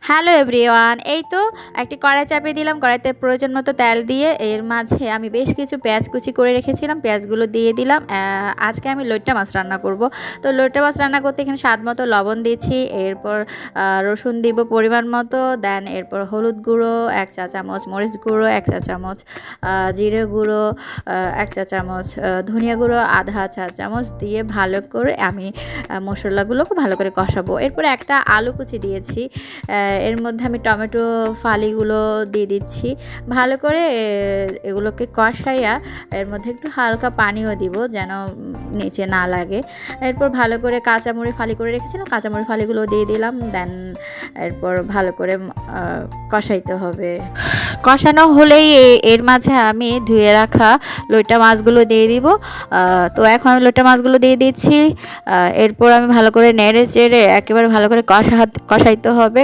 Hello everyone, এই তো একটি কড়াই চাপিয়ে দিলাম। কড়াইতে প্রয়োজন মতো তেল দিয়ে এর মাঝে আমি বেশ কিছু পেঁয়াজ কুচি করে রেখেছিলাম, পেঁয়াজগুলো দিয়ে দিলাম। আজকে আমি লইট্টা মাছ রান্না করব। তো লইট্টা মাছ রান্না করতে এখানে স্বাদ মতো লবণ দিয়েছি, এরপর রসুন দিব পরিমাণ মতো, দেন এরপর হলুদ গুঁড়ো 1 চা চামচ, মরিচ গুঁড়ো 1 চা চামচ, জিরে গুঁড়ো 1 চা চামচ, ধনিয়া গুঁড়ো আধা চা চামচ দিয়ে ভালো করে আমি মশলাগুলোকে ভালো করে কষাবো। এরপর একটা আলু কুচি দিয়েছি, এর মধ্যে আমি টমেটো ফালিগুলো দিয়ে দিচ্ছি। ভালো করে এগুলোকে কষাইয়া এর মধ্যে একটু হালকা পানিও দিব যেন নিচে না লাগে। এরপর ভালো করে কাঁচামরিচ ফালি করে রেখেছিলাম, কাঁচামরিচ ফালিগুলো দিয়ে দিলাম। দেন এরপর ভালো করে কষাইতে হবে। কষানো হলেই এর মাঝে আমি ধুয়ে রাখা লইট্টা মাছগুলো দিয়ে দিব। তো এখন আমি লইট্টা মাছগুলো দিয়ে দিচ্ছি। এরপর আমি ভালো করে নেড়ে চেড়ে একেবারে ভালো করে কষাইতে হবে।